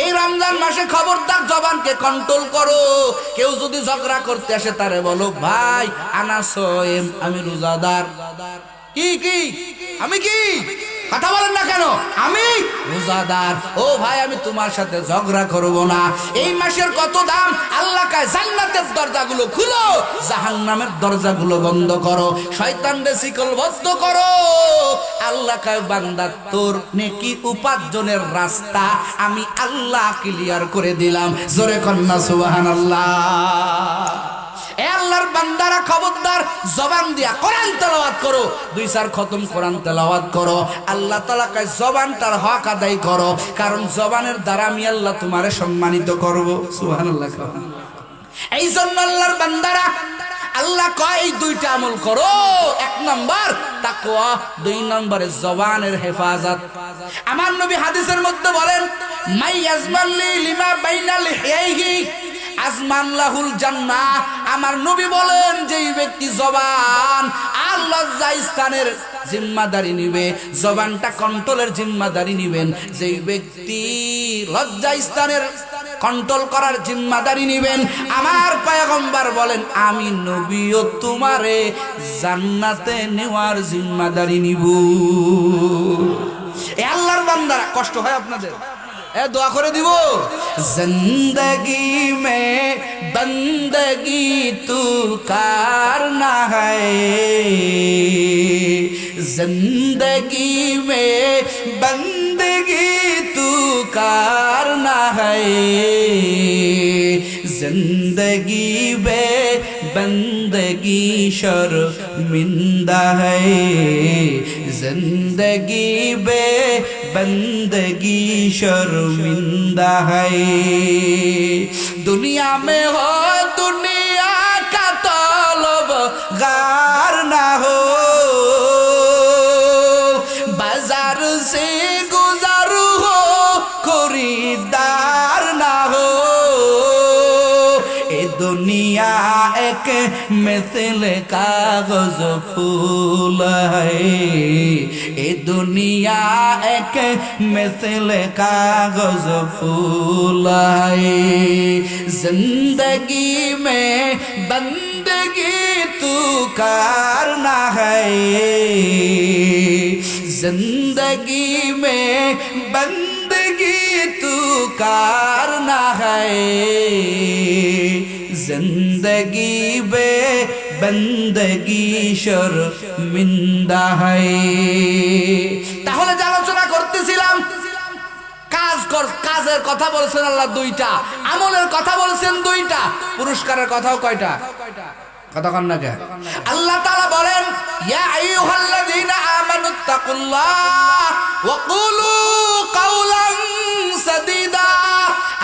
এই রমজান মাসে খবরদার জবানকে কন্ট্রোল করো। কেউ যদি ঝগড়া করতে আসে তারে বলো, ভাই আনা সয়েম, আমি রোজাদার। কি কি আমি কি কথা বলেন না কেন? আমি রোজাদার। ও ভাই, আমি তোমার সাথে ঝগড়া করব না। এই মাসের কত দাম। আল্লাহ কয় জান্নাতের দরজাগুলো খুলো, জাহান্নামের দরজাগুলো বন্ধ করো, শয়তানকে শিকলবদ্ধ করো। আল্লাহ কয় বান্দা, তোর নেকি উপার্জনের রাস্তা আমি আল্লাহ ক্লিয়ার করে দিলাম। জোরে কন্যা সুবহানাল্লাহ। এ আল্লাহর বান্দারা খবরদার জবান দিয়া কোরআন তেলাওয়াত করো, 2-4 খতম কোরআন তেলাওয়াত করো। আল্লাহ তাআলা কয় জবানটার হক আদায় করো, কারণ জবানের দ্বারা আমি আল্লাহ তোমারে সম্মানিত করব। সুবহানাল্লাহ। এই জন্য আল্লাহর বান্দারা আল্লাহ কয় এই 2টা আমল করো। 1 নাম্বার তাকওয়া, 2 নম্বরে জবানের হেফাজত। আমার নবী হাদিসের মধ্যে বলেন, মাই ইয়াজমাল্লি লিমা বাইনা লিহিয়াইহি আজমান লাহুল জান্নাহ। আমার নবী বলেন, যেই ব্যক্তি জবান আর লজ্জা স্থানের জিম্মাদারি নিবে, জবানটা কন্ট্রোলের জিম্মাদারি নিবেন, যেই ব্যক্তি লজ্জা স্থানের কন্ট্রোল করার জিম্মাদারি নিবেন, আমার পয়গম্বর বলেন আমি নবীও তোমারে জান্নাতে নেওয়ার জিম্মাদারি নিব। এ আল্লাহর বান্দারা, কষ্ট হয় আপনাদের? দোয়া করে দিব। জিন্দগি মে বন্দগি তু করনা হ্যায়, জিন্দগি মে বন্দগি তু করনা হ্যায়, জিন্দগি বে বন্দগি শর্মিন্দা হ্যায়, জিন্দগি বে बंदगी शर्मिंदा है। दुनिया में हो दुनिया का तलबगार ना हो, बाजार से गुजर हो खरीदार ना हो। ए दुनिया एक मिसल कागज फूल है, ए दुनिया एक मिसल कागज फूल है। जिंदगी में बंदगी तू करना है, जिंदगी में बंदगी तू करना है, जिंदगी बे बंदगी शर्मिंदा है। তাহলে যে আলোচনা করতেছিলাম, কাজের কথা বলছেন আল্লাহ 2টা, আমলের কথা বলছেন 2টা, পুরস্কারের কথাও কয়টা? কথা কন না কে? আল্লাহ তাআলা বলেন, ইয়া আইয়ুহাল্লাযীনা আমানুত্তাকুল্লাহ ওয়া কুলু কাওলান সাদীদা।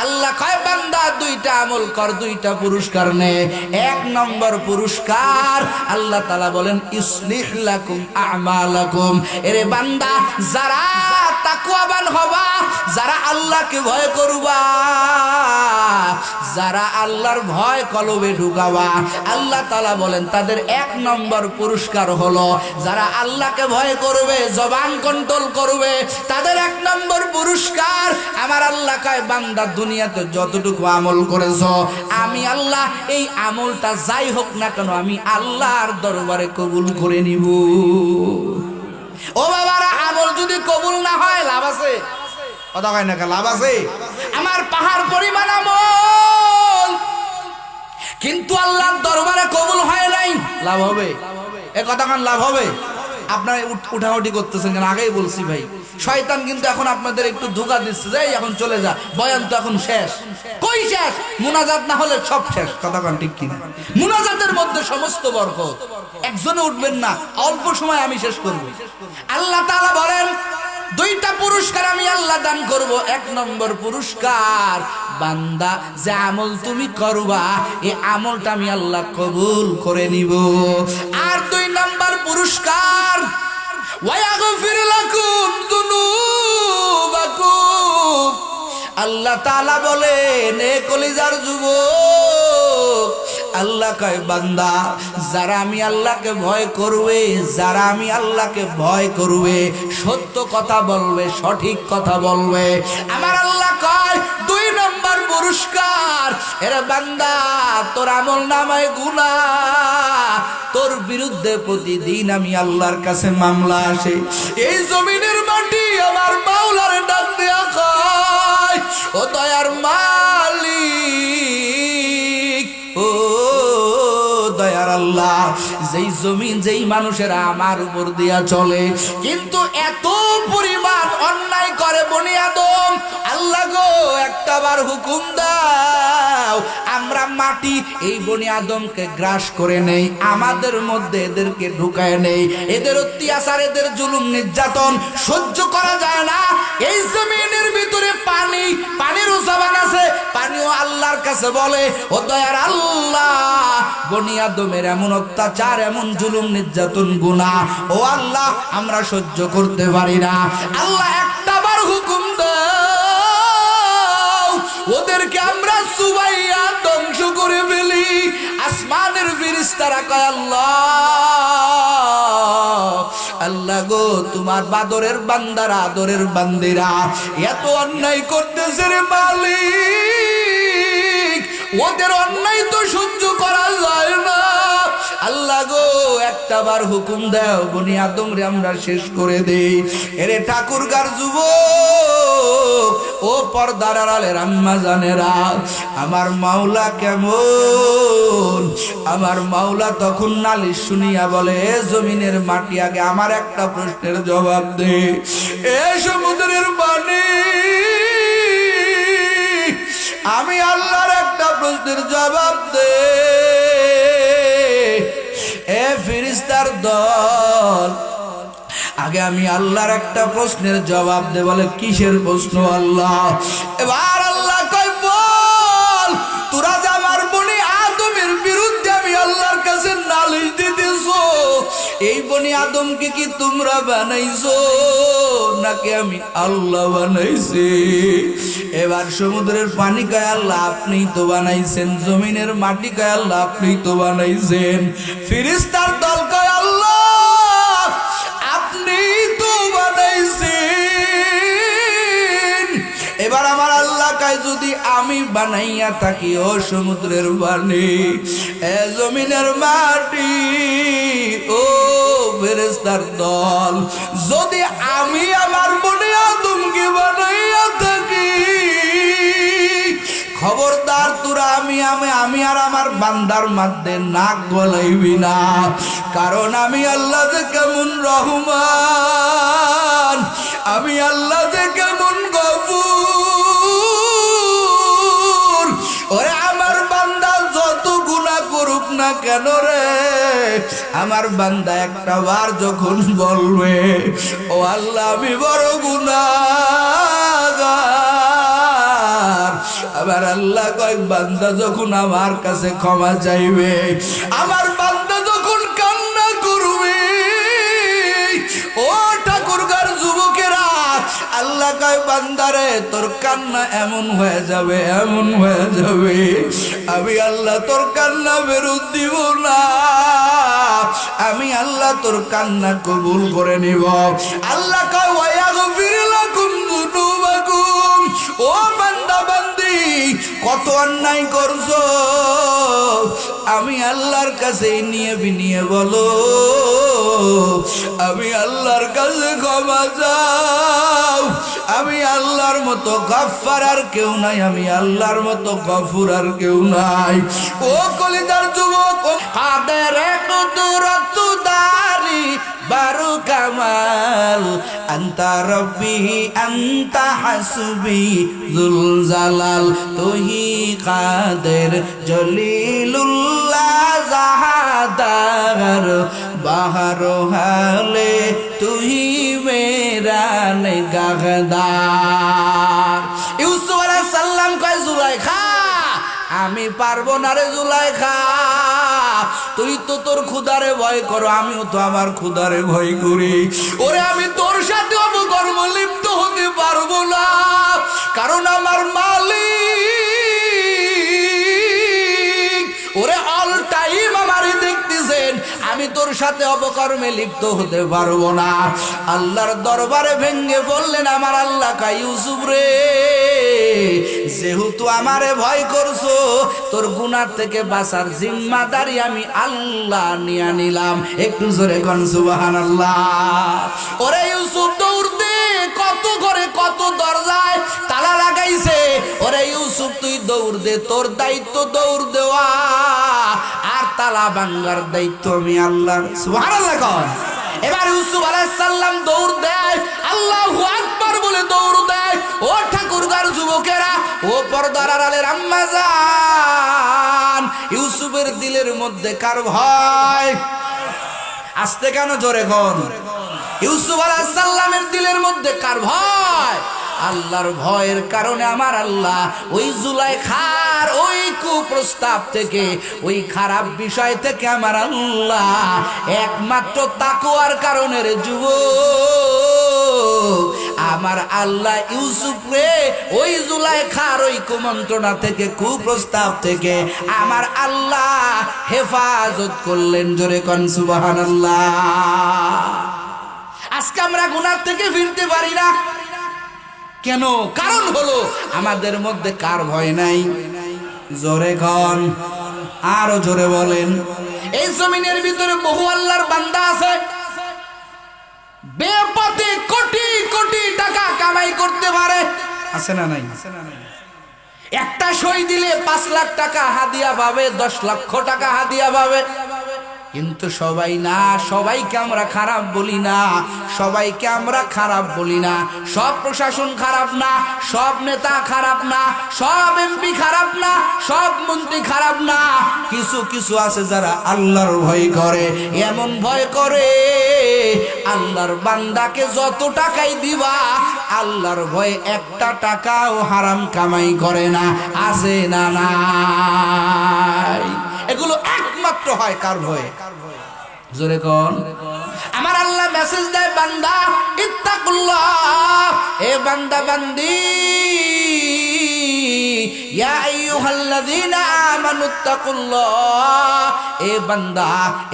আল্লাহ কয় বান্দা 2টা আমল কর, 2টা পুরস্কার নে। 1 নম্বর পুরস্কার আল্লাহ তাআলা বলেন, ইসলিহ লাকুম আমালাকুম। এরে বান্দা, যারা তাকওয়াবান হবা, যারা আল্লাহকে ভয় করবা, যারা আল্লাহর ভয় কলবে ঢুকাবা, আল্লাহ তাআলা বলেন তাদের 1 নম্বর পুরস্কার হলো যারা আল্লাহকে ভয় করবে, জবান কন্ট্রোল করবে, তাদের 1 নম্বর পুরস্কার। আমার আল্লাহ কয় বান্দা, দুনিয়াতে যতটুকু আমল করেছো আমি আল্লাহ এই আমলটা যাই হোক না কেন আমি আল্লাহর দরবারে কবুল করে নিব। ও বাবারা, আমল যদি কবুল না হয় লাভ আছে? কথা কয় না, লাভ আছে? আমার পাহাড় পরিমাণ আমল কিন্তু আল্লাহর দরবারে কবুল হয় নাই, লাভ হবে? এ কথা কান লাভ হবে? আপনারা উঠাউঠি করতেছেন কেন? আগেই বলছি ভাই, শয়তান কিন্তু এখন আপনাদের একটু ধোঁকা দিচ্ছে যে এখন চলে যা, বয়ান তো এখন শেষ। কই শেষ? মুনাজাত না হলে সব শেষ। কথা কান ঠিক কিনা? মুনাজাতের মধ্যে সমস্ত বরকত। একজনে উঠবেন না, অল্প সময় আমি শেষ করব। আল্লাহ তাআলা বলেন 2টা পুরস্কার আমি আল্লাহ দান করব। 1 নম্বর পুরস্কার, বান্দা যে আমল তুমি করবা এই আমলটা আমি আল্লাহ কবুল করে নিব। আর 2 নম্বর পুরস্কার, ওয়ায়াগফির লাকুম যুনুবাকুম। আল্লাহ তাআলা বলেন, এ কলিজার যুবক, আল্লাহ কয় বান্দা, যারা আমি আল্লাহকে ভয় করবে, যারা আমি আল্লাহকে ভয় করবে, সত্য কথা বলবে, সঠিক কথা বলবে, আমার আল্লাহ কয় এরে বান্দা, তোর আমল নামায় গুনাহ, তোর বিরুদ্ধে প্রতিদিন আমি আল্লাহর কাছে মামলা আসে। এই জমিনের মাটি আমার মাওলার ডাক দেয়া কয়, ও দয়ার মালিক, ও দয়ার আল্লাহ, যেই জমিন যেই মানুষেরা আমার উপর দিয়া চলে, কিন্তু এত পরিমাণ অন্যায় করে বনি আদম, আল্লাহ গো একটাবার হুকুম দাও, আমরা মাটি এই বনি আদমকে গ্রাস করে নেই, আমাদের মধ্যে এদেরকে ঢুকায় নেই, এদের অত্যাচার, এদের জুলুম নির্যাতন সহ্য করা যায় না। এই জমিনের ভিতরে পানি, পানির জবান আছে, পানিও আল্লাহর কাছে বলে, ও দয়ার আল্লাহ, বনি আদমের এমন অত্যাচার, এমন জুলুম নির্যাতন গুনাহ, ও আল্লাহ আমরা সহ্য করতে পারি না। আল্লাহ একটাবার হুকুম দাও, ওদেরকে আমরা চুবাইয়া ধ্বংস করে ফেলি। আসমানের ফেরেশতারা কয়, আল্লাহ, আল্লাহ গো, তোমার বাদরের বান্দারা, আদরের বান্দিরা এত অন্যায় করতেছে রে মালিক, ওদের অন্যায় তো সহ্য করা যায় না। আল্লাহ গো একটাবার হুকুম দাও, বনি আদম রে আমরা শেষ করে দেই। এরে ঠাকুরগার যুবক, ও পর্দার আড়ালের আম্মা জানেরা, আমার মাওলা কেমন? আমার মাওলা তখন নালিশ শুনিয়া বলে, এ জমিনের মাটি, আগে আমার একটা প্রশ্নের জবাব দে। এ সমুদ্রের পানি, আমি আল্লাহর একটা প্রশ্নের জবাব দে। এ ফেরেশতার দল, আগে আমি আল্লাহর একটা প্রশ্নের জবাব দে। বলে, কিসের প্রশ্ন আল্লাহ? এবার আল্লাহ কয়, বল, তোরা যে আমার বনি আদমের বিরুদ্ধে আমি আল্লাহর কাছে নালিশ দিতেছো, এই বনি আদমকে কি তোমরা বানাইছো নাকি আমি আল্লাহ বানাইছি? এবার সমুদ্রের পানি কয়, আল্লাহ আপনিই তো বানাইছেন। জমিনের মাটি কয়, আল্লাহ আপনিই তো বানাইছেন। ফেরেশতার দল কয়, আল্লাহ আপনিই তো বানাইছেন। এবার আমার আল্লাহ কয়, যদি আমি বানাইয়া থাকি ও সমুদ্রের পানি, এ জমিনের মাটি, ও ফেরেশতার দল, যদি আমি আমার বনি আদমকে বানাইয়া থাকি, খবরদার তোরা আমি আর আমার বান্দার মধ্যে নাক গলাইবি না, কারণ আমি আল্লাহ যে কেমন রহমান, আমি আল্লাহ যে কেমন গফুর। ওরে আমার বান্দা যত গুনাহ করুক না কেন রে, আমার বান্দা একটা বার যখন বলবে, ও আল্লাহ আমি বড় গুনাহগার, আবার আল্লাহ কয়, বান্দা যখন আমার কাছে ক্ষমা চাইবে, আমার বান্দা যখন কান্না করবে, ও ঠাকুরগার যুবকেরা, আল্লাহ কয়, বান্দারে তোর কান্না এমন হয়ে যাবে, এমন হয়ে যাবে, আমি আল্লাহ তোর কান্না ফেরত দিব না, আমি আল্লাহ তোর কান্না কবুল করে নিব। আল্লাহ কয়, ওয়ায়াগফির লাকুম যুনুবাকুম, ও বান্দা বান্দি, কত অন্যায় করছো, আমি আল্লাহর কাছে নিয়ে বিনিয়ে বলো, আমি আল্লাহর কাছে ক্ষমা চাও, আমি আল্লাহর মতো গফফার আর কেউ নাই, আমি আল্লাহর মতো গফুর আর কেউ নাই। ও কলিজার যুবক, কাদের কুদরত দারি বারু কামাল, আন্তা রব্বি আন্তা হাসবি যুল জালাল, তুহি কাদের জলিলুল্লাহ জাহাদার, বাহার হালে তুহি মেরা নিগাহদার। ইউসুফ আলাইহিস সালাম কয়, জুলাইখা আমি পারবো না রে জুলাইখা, তুই তো তোর ক্ষুধারে ভয় করো, আমিও তো আমার ক্ষুধারে ভয় করি, ওরে আমি তোর সাথে অপকর্ম লিপ্ত হতে পারবো না, কারণ আমার মালিক ওরে অল টাইম আমারই দেখতেছেন, আমি তোর সাথে অপকর্মে লিপ্ত হতে পারবো না। আল্লাহর দরবারে ভেঙ্গে বললেন আমার আল্লাহ, কা ইউসুফ রে, যেহেতু আমারে ভয় করছো, তোর গুনাহ থেকে বাঁচার জিম্মাদারি আমি আল্লাহ নিয়ে নিলাম। একটু জোরে কোন সুবহানাল্লাহ। ওরে ইউসুফ দৌড় দে, কত ঘরে কত দরজায় তালা লাগাইছে। ওরে ইউসুফ তুই দৌড় দে, তোর দায়িত্ব দৌড় দেওয়া, আর তালা ভাঙার দায়িত্ব আমি আল্লাহর। সুবহানাল্লাহ কোন। এবার ইউসুফ আলাইহিস সালাম দৌড় দেয়, আল্লাহু আকবার বলে দৌড় দেয়। ও ঠাকুরগার যুবকেরা, ও পর্দার আড়ালের আম্মা জান, ইউসুফের দিলের মধ্যে কার ভয়? আস্তে কেন, জোরে কোন। ইউসুফ আলাইহিস সালামের দিলের মধ্যে কার ভয়? আল্লাহর ভয়ের কারণে আমার আল্লাহ ওই জুলাইখার ওই কুপ্রস্তাব থেকে, ওই খারাপ বিষয় থেকে আমার আল্লাহ একমাত্র তাকওয়ার কারণে রে যুবক, আমার আল্লাহ ইউসুফ রে ওই জুলাইখার ওই কুমন্ত্রণা থেকে, কুপ্রস্তাব থেকে আমার আল্লাহ হেফাজত করলেন। জোরে কোন সুবহানাল্লাহ। আজকে আমরা গুনাহ থেকে ফিরতে পারি না কেন? কারণ হলো আমাদের মধ্যে কার ভয় নাই? জোরে কোন, আরো জোরে বলেন। এই জমিনের ভিতরে বহু আল্লাহর বান্দা আছে, বেপথে কোটি কোটি টাকা কামাই করতে পারে, আছে না নাই? একটা সই দিলে 5 লাখ টাকা হাদিয়া পাবে, 10 লক্ষ টাকা হাদিয়া পাবে। কিন্তু সবাই না, সবাইকে আমরা খারাপ বলি না, সবাইকে আমরা খারাপ বলি না। সব প্রশাসন খারাপ না, সব নেতা খারাপ না, সব এমপি খারাপ না, সব মন্ত্রী খারাপ না। কিছু কিছু আছে যারা আল্লাহর ভয় করে, এমন ভয় করে আল্লাহর বান্দাকে যত টাকাই দিবা, আল্লাহর ভয়ে একটা টাকাও হারাম কামাই করে না। আছে না নাই? এগুলো একমাত্র হয় কার ভয়ে? জোরে কোন। আমার আল্লাহ মেসেজ দেয়, বান্দা ইত্তাকুল্লাহ, এ বান্দা বান্দি, ইয়া আইয়ুহাল্লাযীনা আমানুত্তাকুল্লাহ, এ বান্দা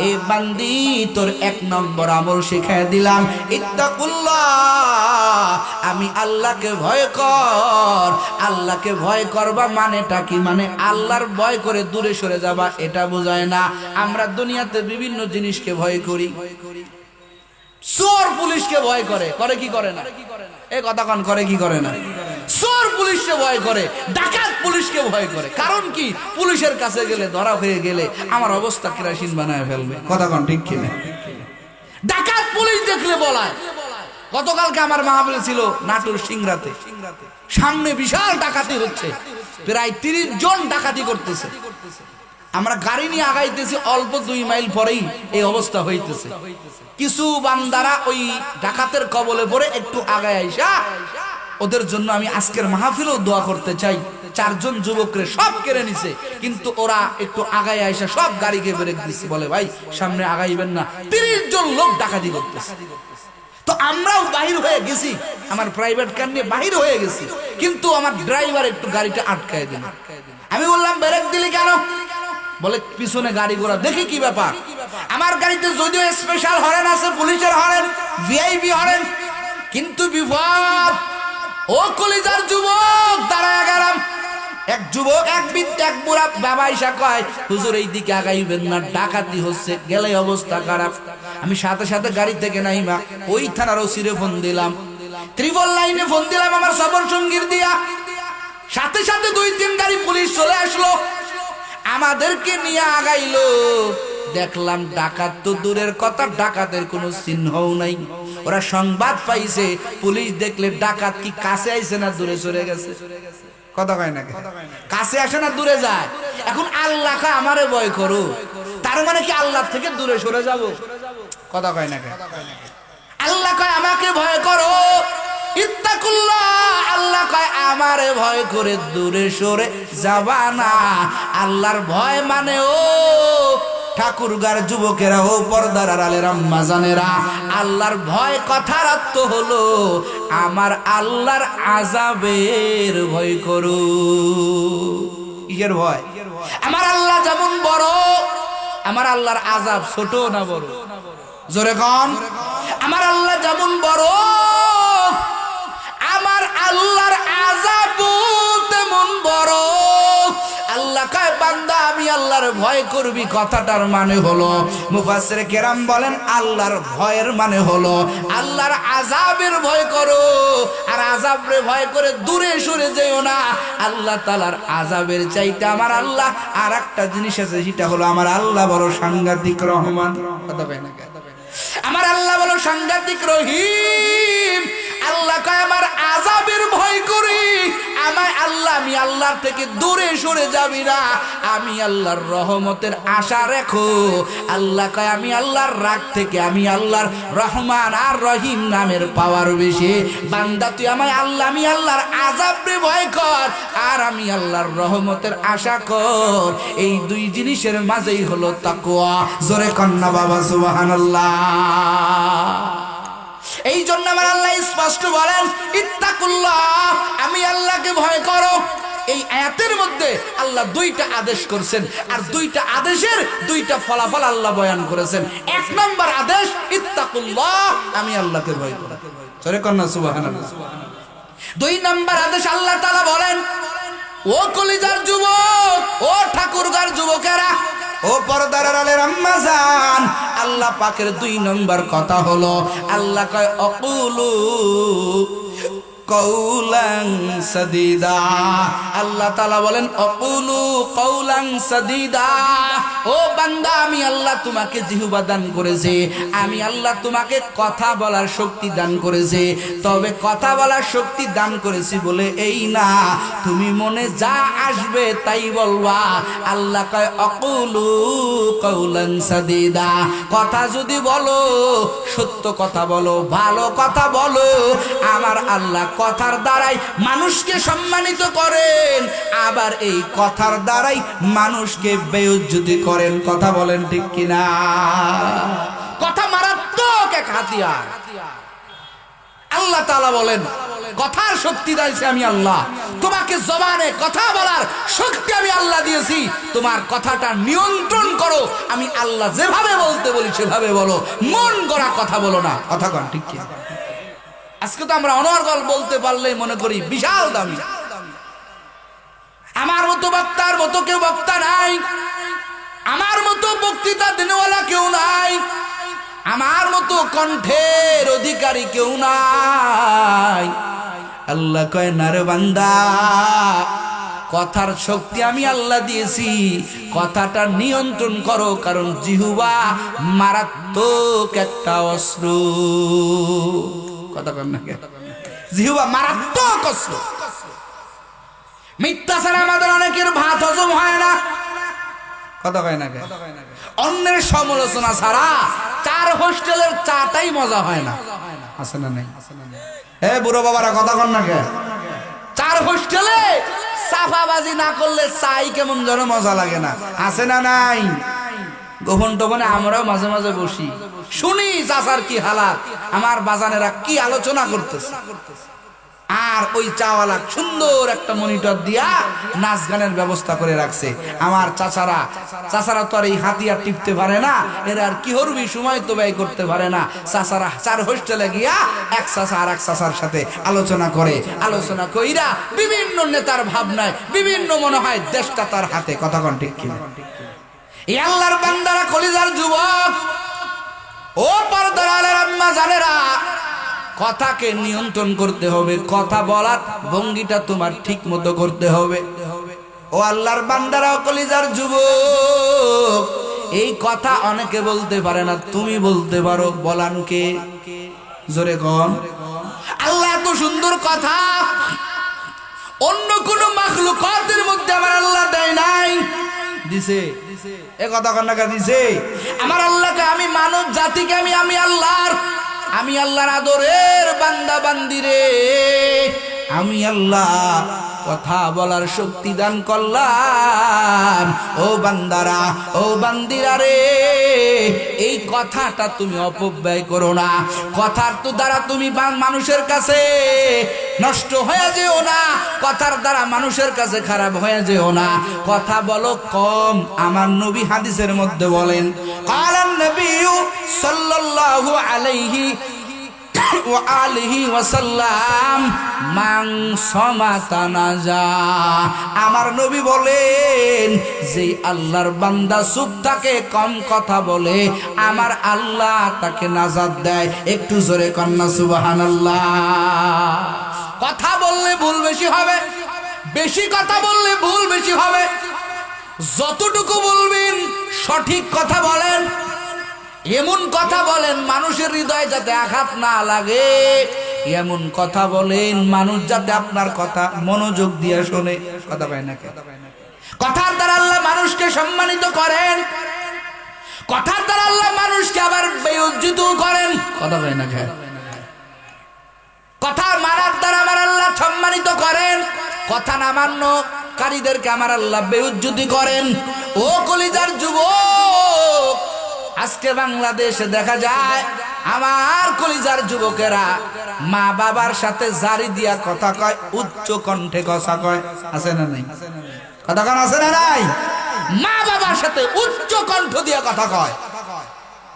এ বান্দি, তোর 1 নম্বর আমল শিখায় দিলাম, ইত্তাকুল্লাহ, আমি আল্লাহকে ভয় কর। আল্লাহকে ভয় করবা মানেটা কি? মানে আল্লাহর ভয় করে দূরে সরে যাবা, এটা বোঝায় না। আমরা দুনিয়াতে বিভিন্ন জিনিসকে ভয় করি। চোর পুলিশকে ভয় করে, করে কি করে না? এই কথা কোন, করে কি করে না? চোর পুলিশকে ভয় করে, ডাকাত পুলিশকে ভয় করে। কারণ কি? পুলিশের কাছে গেলে, ধরা হয়ে গেলে আমার অবস্থা কেরাসিন বানায় ফেলবে। কথা কোন ঠিক কিনা? ডাকাত পুলিশ দেখলে বলায়। গতকালকে আমার মাহফিল ছিল নাটোর সিংড়াতে, সামনে বিশাল ডাকাতি হচ্ছে, প্রায় 30 জন ডাকাতি করতেছে। আমরা গাড়ি নিয়ে আগাইতেছি, অল্প 2 মাইল পরেই এই অবস্থা হইতেছে। কিছু বান্দারা ওই ডাকাতের কবলে পড়ে একটু আগায় আইসা, ওদের জন্য আমি আজকের মাহফিলেও দোয়া করতে চাই। 4 জন যুবকরে সব কেড়ে নিছে, কিন্তু ওরা একটু আগায় আইসা সব গাড়িকে ব্রেক দিচ্ছে, বলে ভাই সামনে আগাইবেন না। 30 জন লোক ডাকাতি করতেছে। তো আমরাও বাহির হয়ে গেছি, আমার প্রাইভেট কার নিয়ে বাহির হয়ে গেছি, কিন্তু আমার ড্রাইভার একটু গাড়িটা আটকায় দিল। আমি বললাম ব্রেক দিলি কেন? বলে পিছনে গাড়ি ঘোড়া দেখি কি ব্যাপার। আমার গাড়িতে যদিও স্পেশাল হরেন আছে, পুলিশের হরেন, ভিআইপি হরেন, কিন্তু বিপদ। ও কলিজার যুবক, দাঁড়ায় গেলাম। এক যুবক, এক বৃদ্ধ, এক বুড়া বাবা ইসা কয়, হুজুর এই দিকে আগাইবেন না, ডাকাতি হচ্ছে, গেলে অবস্থা খারাপ। আমি সাথে সাথে গাড়ি থেকে নাইমা ওই থানার ওসিরে ফোন দিলাম, 3 লাইনে ফোন দিলাম আমার সফর সঙ্গীর দিয়া। সাথে সাথে 2-3 গাড়ি পুলিশ চলে আসলো, আমাদেরকে নিয়ে আগাইলো। দেখলাম ডাকাত তো দূরের কথা, ডাকাতের কোনো চিহ্নও নাই। ওরা সংবাদ পাইছে, পুলিশ দেখলে ডাকাত কি কাছে আইছে না দূরে সরে গেছে? কথা কয় না, কাছে আসে না দূরে যায়। এখন আল্লাহ কয় আমারে ভয় করো, তার মানে কি আল্লাহ থেকে দূরে সরে যাব? কথা কয় না, আল্লাহ কয় আমাকে ভয় করো, ইত্তাকুল্লাহ, আল্লাহ কয় আমারে ভয় করে দূরে সরে যাবা না। আল্লাহর ভয় মানে ও ঠাকুরগার যুবকেরা, ও পর্দার আড়ালের আম্মা জানেরা, আল্লাহর ভয় কথার অর্থ হলো আমার আল্লাহর আযাবের ভয় করো। কিসের ভয়? আমার আল্লাহ যেমন বড়, আমার আল্লাহর আযাব ছোট না বড়? জোরে কোন। আমার আল্লাহ যেমন বড়, আমার আল্লাহর আযাব তেমন আমি আল্লাহর ভয় করবি কথাটার মানে হলো, মুফাসসিরে কেরাম বলেন আল্লাহর ভয়ের মানে হলো আল্লাহর আযাবের ভয় করো, আর আযাবরে ভয় করে দূরে সরে যেও না। আল্লাহ তাআলার আযাবের চাইতে আমার আল্লাহ আর একটা জিনিস আছে, সেটা হলো আমার আল্লাহ বড় সাংঘাতিক রহমান। কথা কয় না, আমার আল্লাহ বড় সাংঘাতিক রহিম। আল্লাহ কয় আমার আযাবের ভয় করি, আমি আল্লাহর থেকে দূরে সরে যাবি না, আমি আল্লাহর রহমতের আশা রেখো। আল্লাহ কয় আমি আল্লাহর রাগ থেকে আমি আল্লাহর রহমান আর রহিম নামের পাওয়ার বেশি। বান্দা তুই আমি আল্লাহর আযাবরে ভয় কর, আর আমি আল্লাহর রহমতের আশা কর। এই দুই জিনিসের মাঝেই হলো তাকওয়া। জোরে কন্না বাবা সুবহানাল্লাহ। এই জন্য আমার আল্লাহ স্পষ্ট বলেন ইত্তাকুল্লাহ, আমি আল্লাহকে ভয় করো। এই আয়াতের মধ্যে আল্লাহ দুইটা আদেশ করেছেন, আর দুইটা আদেশের দুইটা ফলাফল আল্লাহ বয়ান করেছেন। এক নম্বর আদেশ ইত্তাকুল্লাহ, আমি আল্লাহকে ভয় করো। সরে কন্না সুবহানাল্লাহ। দুই নম্বর আদেশ আল্লাহ তাআলা বলেন ও কলিজার যুবক, ও ঠাকুরগার যুবকেরা, ও পর্দার আড়ালের আম্মা জান, আল্লাহ পাকের দুই নম্বর কথা হলো আল্লাহ কয় অকুলু কওলান সাদীদা। আল্লাহ তাআলা বলেন অকুলু কওলান সাদীদা। ও বান্দা, আমি আল্লাহ তোমাকে জিহ্বা দান করেছি, আমি আল্লাহ তোমাকে কথা বলার শক্তি দান করেছি। তবে কথা বলার শক্তি দান করেছি বলে এই না তুমি মনে যা আসবে তাই বলবা। আল্লাহ কয় অকুলু কওলান সাদীদা। কথা যদি বলো সত্য কথা বলো, ভালো কথা বলো। আমার আল্লাহ কথার দ্বারাই মানুষকে সম্মানিত করেন, আবার এই কথার দ্বারাই মানুষকে বেইজ্জতি করেন। কথা বলেন ঠিক কিনা? কথা মারাত্মক এক হাতিয়ার। আল্লাহ তাআলা বলেন কথার শক্তি দিয়েছি আমি আল্লাহ, তোমাকে জবানে কথা বলার শক্তি আমি আল্লাহ দিয়েছি। তোমার কথাটা নিয়ন্ত্রণ করো, আমি আল্লাহ যেভাবে বলতে বলি সেভাবে বলো, মন গড়া কথা বলো না। কথা কন ঠিক কিনা? আজকে তো আমরা অনর্গল বলতে পারলেই মনে করি বিশাল দামি। আমার মতো বক্তার মতো কেউ বক্তা নাই, আমার মতো বক্তৃতা দিনওয়ালা কেউ নাই, আমার মতো কণ্ঠের অধিকারী কেউ নাই। আল্লাহ কয় না রে বান্দা, কথার শক্তি আমি আল্লাহ দিয়েছি, কথাটা নিয়ন্ত্রণ করো, কারণ জিহ্বা মারাত্মক একটা অস্ত্র। কথা কন না, জিহ্বা মারাত্মক অস্ত্র। মিথ্যা ছাড়া আমাদের অনেকের ভাত হজম হয় না। কথা কয় না, অন্যের সমালোচনা ছাড়া চার হোস্টেলের চাটাই মজা হয় না। আছে না নাই? এ বুড়ো বাবারা কথা কন না কে? চার হোস্টেলে সাফাবাজি না করলে চাই কেমন যেন মজা লাগে না। আছে না নাই? গোপন টোপনে আমরাও মাঝে মাঝে বসি, শুনি চাচার কি হালাত, আমার বাজানেরা কি আলোচনা করতেছে। আর ওই চাওয়ালা সুন্দর একটা মনিটর দিয়া নাচ গানের ব্যবস্থা করে রাখছে। আমার চাচারা তো আর এই হাতিয়ার টিপতে পারে না, এরা আর কি হরবি সময় তো ব্যয় করতে পারে না। চাচারা চার হোস্টেলে গিয়া এক চাচা আর এক চাচার সাথে আলোচনা করে, আলোচনা কইরা বিভিন্ন নেতার ভাবনায় বিভিন্ন মনে হয় দেশটা তার হাতে। কথা কন ঠিক কিনা? এই আল্লাহর বান্দারা, কলিজার যুবক, ও পর্দার আড়ালের আম্মা জানেরা, কথাকে নিয়ন্ত্রণ করতে হবে। কথা বলার ভঙ্গিটা তোমার ঠিক মতো করতে হবে। ও আল্লাহর বান্দারা, কলিজার যুবক, এই কথা অনেকে বলতে পারে না, তুমি বলতে পারো। বলান কে? জোরে কন। আল্লাহ এত সুন্দর কথা অন্য কোন মাখলুকাতের মধ্যে আমার আল্লাহ দেয় নাই। দিছে? এ কথা কন্যা দিছে। আমার আল্লাহকে, আমি মানব জাতিকে আমি আল্লাহর আদরের বান্দা বান্দিরে আমি আল্লাহ কথা বলার শক্তি দান করলাম। ও বান্দারা, ও বান্দিরা রে, এই কথাটা তুমি অপব্যয় করো না। কথার তো দ্বারা তুমি মানুষের কাছে নষ্ট হয়ে যেও না, কথার দ্বারা মানুষের কাছে খারাপ হয়ে যেও না। কথা বলো কম। আমার নবী হাদিসের মধ্যে বলেন, কালান নবী সাল্লাল্লাহু আলাইহি ওয়া আলিহি ওয়াসাল্লাম মান সমাতানাজা। আমার নবী বলেন যে আল্লাহর বান্দা চুপ থাকে, কম কথা বলে, আমার আল্লাহ তাকে নাজাত দেয়। একটু জোরে কন্না সুবহানাল্লাহ। কথা বললে ভুল বেশি হবে, বেশি কথা বললে ভুল বেশি হবে। যতটুকু বলবেন সঠিক কথা বলেন, এমন কথা বলেন মানুষের হৃদয়ে যাতে আঘাত না লাগে, এমন কথা বলেন মানুষ যাতে আপনার কথা মনোযোগ দিয়ে শোনে। কথা পায় না, কথার দ্বারা আল্লাহ মানুষকে সম্মানিত করেন, কথার দ্বারা আল্লাহ মানুষকে আবার বেইজ্জত করেন। কথা পায় না, কথা মারার দ্বারা আমার আল্লাহ সম্মানিত করেন, কথা না মান্যকারীদেরকে আমার আল্লাহ বেইজ্জতি করেন। ও কলিজার যুবক, আজকে বাংলাদেশে দেখা যায় আমার কলিজার যুবকেরা মা বাবার সাথে জারি দিয়া কথা কয়, উচ্চ কণ্ঠে কথা কয়। আছে না নাই? কথা কন আছে না নাই? মা বাবার সাথে উচ্চ কণ্ঠ দিয়া কথা কয়।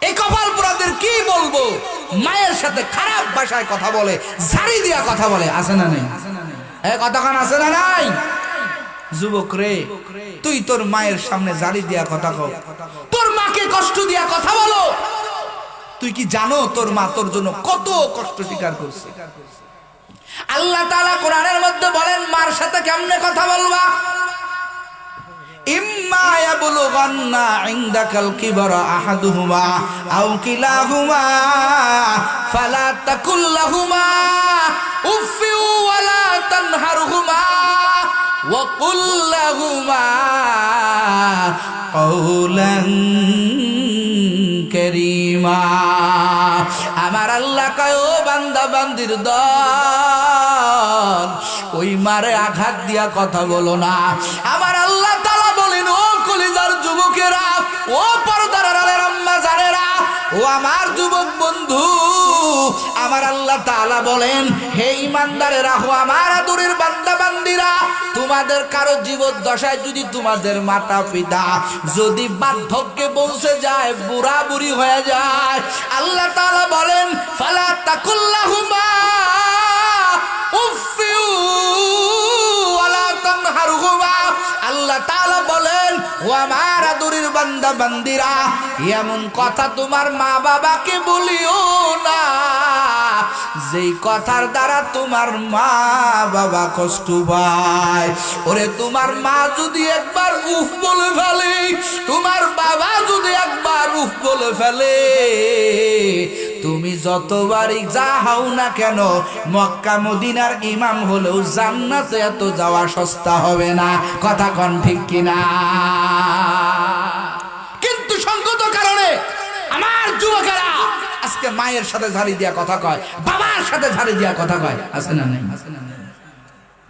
এই কপাল পোড়াদের কি বলবো, মায়ের সাথে খারাপ ভাষায় কথা বলে, জারি দিয়া কথা বলে। আছে না নাই? কথা কন আছে না নাই? যুবক রে, তুই তোর মায়ের সামনে জারি দিয়া কথা কও, তোর মাকে কষ্ট দিয়া কথা বলো। তুই কি জানো তোর মা তোর জন্য কত কষ্ট স্বীকার করছে? আল্লাহ তাআলা কোরআনের মধ্যে বলেন মার সাথে কেমনে কথা বলবা। ইম্মা ইয়াবলুগান্না ইনদাকাল কিবরা আহাদুহুমা আও কিলাহুমা ফালা তাকুল লাহুমা উফফি ওয়ালা তানহারহুমা ওয়া কুল লাহুমা কাওলান কারীমা। আমার আল্লাহ কয় ও বান্দা বান্দির দল, ওই মারে আঘাত দিয়া কথা বলো না। আমার আল্লাহ তাআলা বলেন ও কলিজার যুবকেরা, ও পর্দার আড়ালের আম্মা জানেরা, ও আমার যুবক বন্ধু, আমার আল্লাহ তাআলা বলেন হে ঈমানদারেরা, ও আমার আদরের বান্দা বান্দিরা, তোমাদের কারো জীবদ্দশায় যদি তোমাদের মাতা পিতা যদি বার্ধক্যে পৌঁছে যায়, বুড়া বুড়ি হয়ে যায়, আল্লাহ তাআলা বলেন ফালা তাকুল লাহুমা উফফি ওয়ালা তানহারহুমা। আল্লাহ তাআলা বলেন ও আমার আদরের বান্দা বান্দিরা, এমন কথা তোমার মা বাবাকে বলিও না যেই কথার দ্বারা তোমার মা বাবা কষ্ট পায়। ওরে তোমার মা যদি একবার উফ বলে ফেলে, তোমার বাবা যদি একবার উফ বলে ফেলে, তুমি যতবারই যা হও না কেন, মক্কা মদিনার ইমাম হলেও জান্নাতে এত যাওয়া সস্তা হবে না। কথা কন ঠিক কিনা? কিন্তু সঙ্গত কারণে আমার যুবকেরা আজকে মায়ের সাথে ঝাড়ি দিয়া কথা কয়, বাবার সাথে ঝাড়ি দিয়া কথা কয়। আছে না নাই?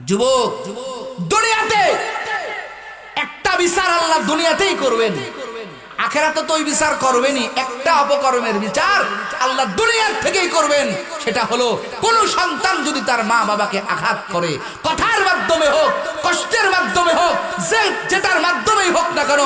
যুবক, দুনিয়াতে একটা বিচার আল্লাহ দুনিয়াতেই করবেন, আখিরাতে তো ওই বিচার করবেনই। একটা অপকর্মের বিচার আল্লাহ দুনিয়ার থেকেই করবেন। সেটা হলো কোন সন্তান যদি তার মা বাবাকে আঘাত করে, কথার মাধ্যমে হোক, কষ্টের মাধ্যমে হোক, যেটার মাধ্যমেই হোক না কেন,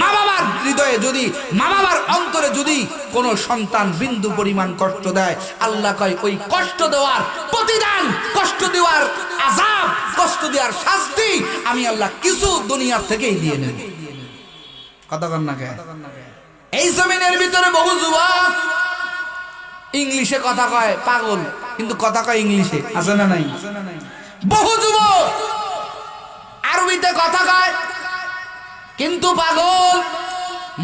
মা বাবার হৃদয়ে যদি, মা বাবার অন্তরে যদি কোনো সন্তান বিন্দু পরিমাণ কষ্ট দেয়, আল্লাহ কয় ওই কষ্ট দেওয়ার প্রতিদান, কষ্ট দেওয়ার আযাব, কষ্ট দেওয়ার শাস্তি আমি আল্লাহ কিছু দুনিয়ার থেকেই দিয়ে নেব। কথা কন না কে? এই জমিনের ভিতরে বহু যুবক ইংলিশে কথা কয়, পাগল, কিন্তু কথা কয় ইংলিশে। আছে না নাই? বহু যুবক আরবিতে কথা কয় কিন্তু পাগল,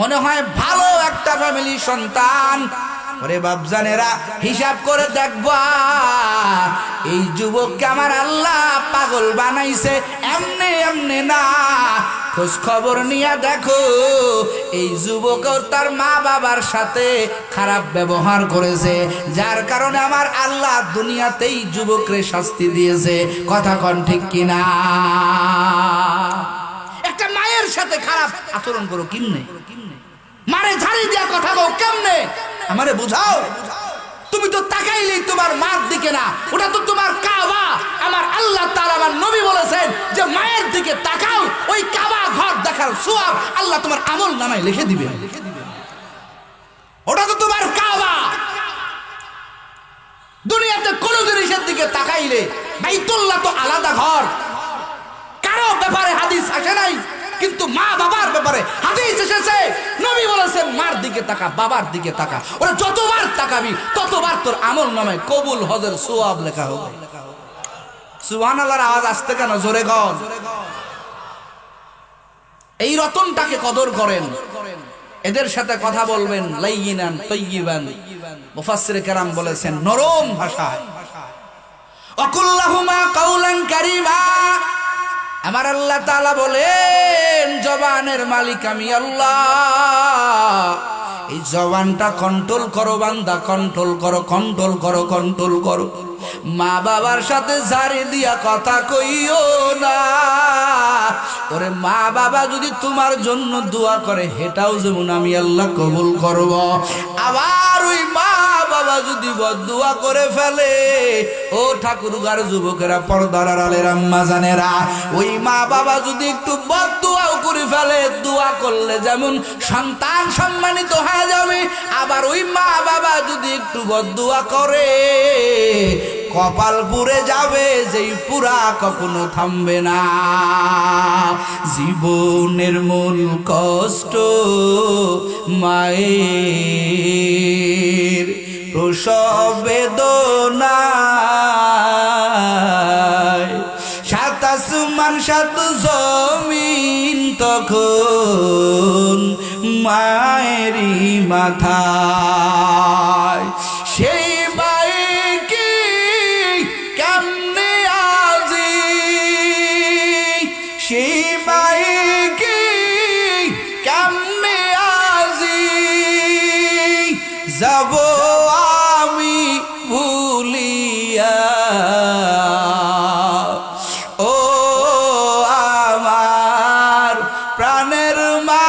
মনে হয় ভালো একটা ফ্যামিলির সন্তান। ওরে বাপজানেরা, হিসাব করে দেখবা এই যুবককে আমার আল্লাহ পাগল বানাইছে এমনি এমনি না। খোঁজ খবর নিয়ে দেখো এই যুবক তার মা বাবার সাথে খারাপ ব্যবহার করেছে, যার কারণে আমার আল্লাহ দুনিয়াতেই যুবকরে শাস্তি দিয়েছে। কথা কন ঠিক কিনা? একটা মায়ের সাথে খারাপ আচরণ করো কেমনে? মারে ঝাড়ি দিয়া কথা বলো কেমনে? আমারে বুঝাও। তুমি তো তাকাইলেই তোমার মার দিকে না, ওটা তো তোমার কাবা। আমার আল্লাহ তাআলা, আমার নবী বলেছেন যে মায়ের দিকে তাকাও, ওই কাবা ঘর দেখার সওয়াব আল্লাহ তোমার আমল নামায় লিখে দিবে। ওটা তো তোমার কাবা। দুনিয়াতে কোন জিনিসের দিকে তাকাইলে বাইতুল্লাহ তো আলাদা ঘর, কারো ব্যাপারে হাদিস আসে নাই, কিন্তু মা বাবার ব্যাপারে হাদিস এসেছে। নবী বলেছেন মার দিকে তাকা, বাবার দিকে তাকা, ওরা যতবার তাকাবি ততবার তোর আমল নামে কবুল হজের সওয়াব লেখা হবে। সুবহানাল্লাহর আওয়াজ আসতে কেন, জোরে কর। এই রতনটাকে কদর করেন, এদের সাথে কথা বলবেন লাইয়িনান তাইয়িবান। মুফাসসির কেরাম বলেছেন নরম ভাষায়। অকুল্লাহুমা কাউলান কারীমা। আমার আল্লাহ তাআলা বলেন জবানের মালিক আমি আল্লাহ। এই জবানটা কন্ট্রোল করো বান্দা, কন্ট্রোল করো, কন্ট্রোল করো, কন্ট্রোল করো। মা বাবার সাথে জারি দিয়া কথা কইও না। ওরে মা বাবা যদি তোমার জন্য দোয়া করে হেটাও যেমন আমি আল্লাহ কবুল করব। আবার ওই মা বাবা যদি বদদুয়া করে ফেলে, ও ঠাকুরগার যুবকেরা, পর্দার আড়ালের আম্মা জানেরা, ওই মা বাবা যদি একটু বদদুয়াও করে ফেলে, দোয়া করলে যেমন সন্তান সম্মানিত হয়ে যাবে, আবার ওই মা বাবা যদি একটু বদদুয়া করে কপাল পুড়ে যাবে, যেই পুরা কখনো থামবে না। জীবনের মূল কষ্ট মায়ের প্রসব বেদনায়, সাত আসমান সাত জমিন তখন মায়েরই মাথায়। সেই মায়েকে কেমনে আজি, সেই মায়েকে কেমনে আজি যাব আমি ভুলিয়া। ও আমার প্রাণের মা,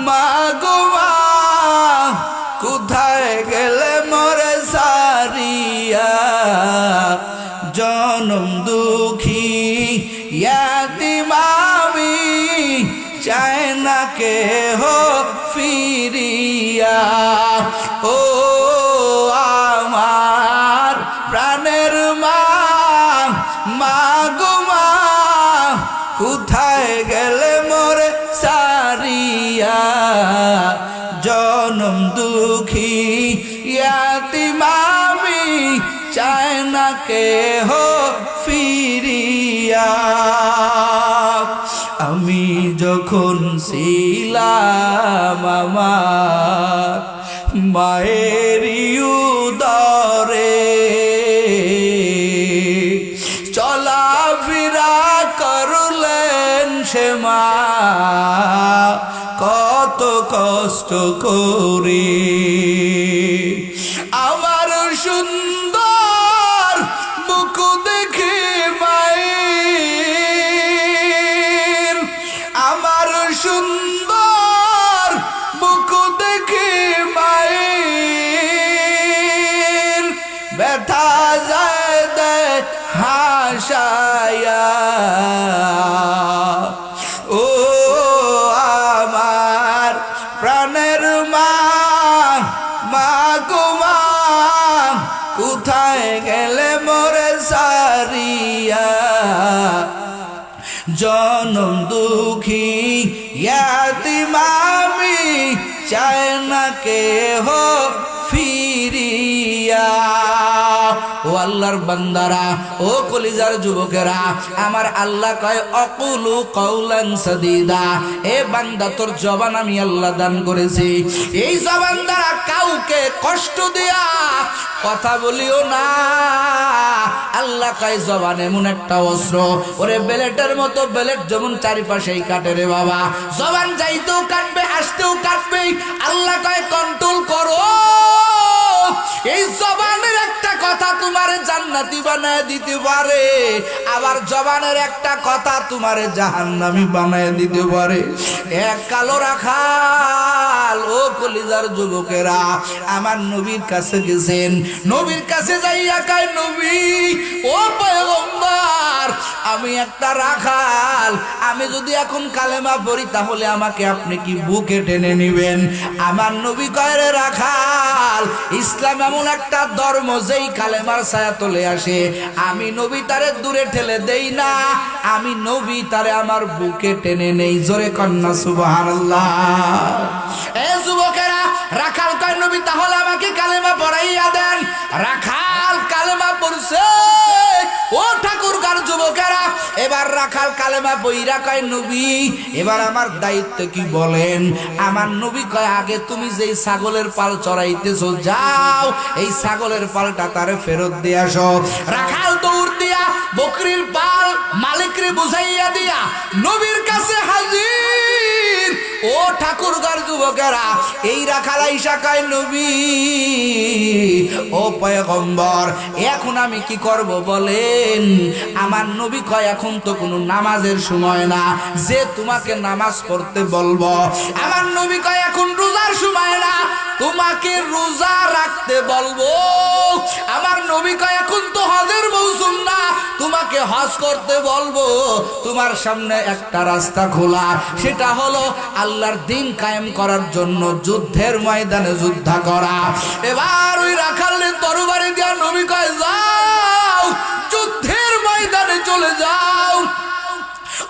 মা গো মা, কোথায় গেলে মোরে সারিয়া। জনম দুঃখী ইয়াতিম আমি, চাই না কেহ ফিরিয়া। ও আমার প্রাণের মা, মা গো মা, কোথায় গেলে মোরে সারিয়া। জনম দুঃখী ইয়াতিম আমি, চাই না কেহ ফিরিয়া। আমি যখন ছিলাম আমার মায়ের উদরে, চলাফেরা করলেন সে মা কত কষ্ট করে। আমার সুন্দর মুখ দেখে মায়ের, আমার সুন্দর মুখ দেখে মায়ের ব্যথা যায় দেয় হাসায়া। ও আমার প্রাণের মা, মা গো মা, কোথায় গেলে মোরে সারিয়া। জনম দুঃখী ইয়াতিম আমি, চাই না কেহ ফিরিয়া। ও আল্লাহর বান্দারা, ও কলিজার যুবকেরা, আমার আল্লাহ কয় অকুলু কওলান সাদীদা। এ বান্দা তোর জবান আমি আল্লাহ দান করেছি, এই জবান দ্বারা কাউকে কষ্ট দিয়া কথা বলিও না। আল্লাহ কয় জবান এমন একটা অস্ত্র, ওরে বেলেটের মতো, বেলেট যেমন চারিপাশেই কাটে রে বাবা, জবান যাইতেও কাটবে আসতেও কাটবে। আল্লাহ কয় কন্ট্রোল করো। এই জবানের একটা কথা তোমার জান্নাতি বানায় দিতে পারে, আবার জবানের একটা কথা তোমার জাহান্নামী বানায় দিতে পারে। এক কালো রাখাল, ও কলিজার যুবকেরা, আমার নবীর কাছে গেছেন, নবীর কাছে যাইয়া কয় নবী, ও পয়গম্বর, আমি একটা রাখাল, রাখাল, আমি যদি এখন কালেমা পড়ি তাহলে আমাকে আপনি কি বুকে টেনে নিবেন? আমার নবী কয়, রে রাখাল, ইসলাম এমন একটা ধর্ম যেই কালেমার ছায়া তলে আসে, আমি নবী তারে দূরে ঠেলে দেই না, আমি নবী তারে আমার বুকে টেনে নেই। জোরে কন্যা সুবহানাল্লাহ। এ যুবকেরা, রাখাল কয়, নবী তাহলে আমাকে কালেমা পড়াইয়া দেন। রাখাল কালেমা পড়ছে। ও ঠাকুরগার যুবকেরা, এবার রাখাল কালেমা পইরা কয়, নবী এবার আমার দায়িত্ব কি বলেন? আমার নবী কয়, আগে তুমি যেই ছাগলের পাল চড়াইতেছো, যাও এই ছাগলের পালটা তারে ফেরত দিয়ে আসো। রাখাল দৌড় দিয়া বকরির পাল মালিকরে বুঝাইয়া দিয়া নবীর কাছে হাজির। ও ঠাকুরগার যুবকেরা, এই রাখাল আইসা কয়, নবী ও পয়গম্বর, এখন আমি কি করব বলেন? আমার নবী কয়, এখন তো কোনো নামাজের সময় না যে তোমাকে নামাজ পড়তে বলবো। আমার নবী কয়, এখন রোজার সময় না তোমাকে রোজা রাখতে বলবো। আমার নবী কয়, এখন তো হজের মৌসুম না তোমাকে হজ করতে বলবো। তোমার সামনে একটা রাস্তা খোলা, সেটা হলো আল্লাহর দ্বীন কায়েম করার জন্য যুদ্ধের ময়দানে যুদ্ধ করা। এবার ওই রাখালের তরবারি দিয়া নবী কয়, যাও যুদ্ধের ময়দানে চলে যাও।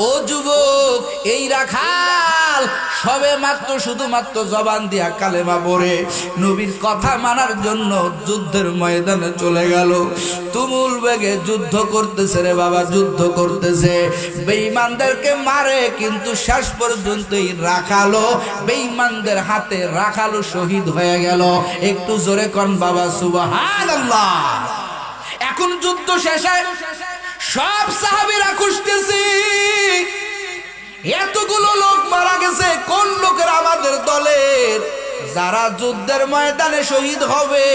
ও যুবক, এই রাখাল সবে মাত্র শুধুমাত্র জবান দিয়া কালেমা পড়ে নবীর কথা মানার জন্য যুদ্ধের ময়দানে চলে গেল। তুমুল বেগে যুদ্ধ করতেছে রে বাবা, যুদ্ধ করতেছে, বেঈমানদেরকে মারে, কিন্তু শেষ পর্যন্ত এই রাখালো বেঈমানদের হাতে রাখালো শহীদ হয়ে গেল। একটু জোরে কোন বাবা সুবহানাল্লাহ। এখন যুদ্ধ শেষে সব সাহাবীরা খুঁজতেছি এতগুলো লোক মারা গেছে, কোন লোকের আমাদের দলের যারা যুদ্ধের ময়দানে শহীদ হবে।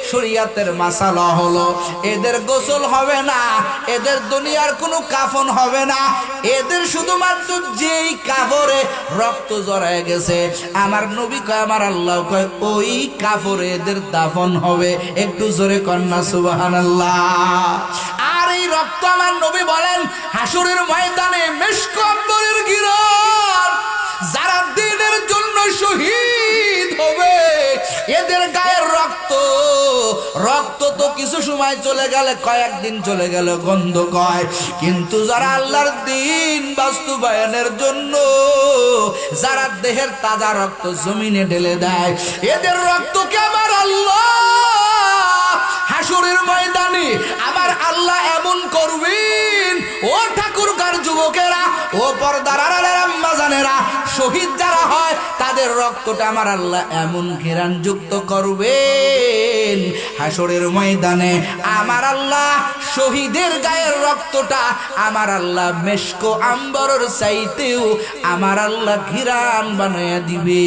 শরীয়তের মাসালা হলো এদের গোসল হবে না, এদের দুনিয়ার কোনো কাফন হবে না, এদের শুধুমাত্র যেই কাপড়ে রক্ত জড়ায় গেছে, আমার নবী কয়, আমার আল্লাহ কয়, ওই কাপড়ে এদের দাফন হবে। একটু জোরে কন্যা সুবহানাল্লাহ। আর এই রক্ত আমার নবী বলেন হাসরের ময়দানে মেশক আম্বরের গিরণ যারা দ্বীনের জন্য শহীদ হবে, এদের গায়ের রক্ত তো কিছু সময় চলে গেলে, কয়েকদিন চলে গেলে গন্ধ কয়, কিন্তু যারা আল্লাহর দ্বীন বাস্তবায়নের জন্য যারা দেহের তাজা রক্ত জমিনে ঢেলে দেয়, এদের রক্তকে আমার আল্লাহ হাসরের ময়দানে আমার আল্লাহ এমন করবেন। ও ঠাকুরগার যুবকেরা, ও পর্দার আড়ালের আম্মা জানেরা, শহীদ যারা হয় তাদের রক্তটা আমার আল্লাহ এমন ঘেরান যুক্ত করবেন, হাসরের ময়দানে আমার আল্লাহ শহীদের গায়ের রক্তটা আমার আল্লাহ মেশক আম্বরের চাইতেও আমার আল্লাহ ঘিরান বানায়া দিবে।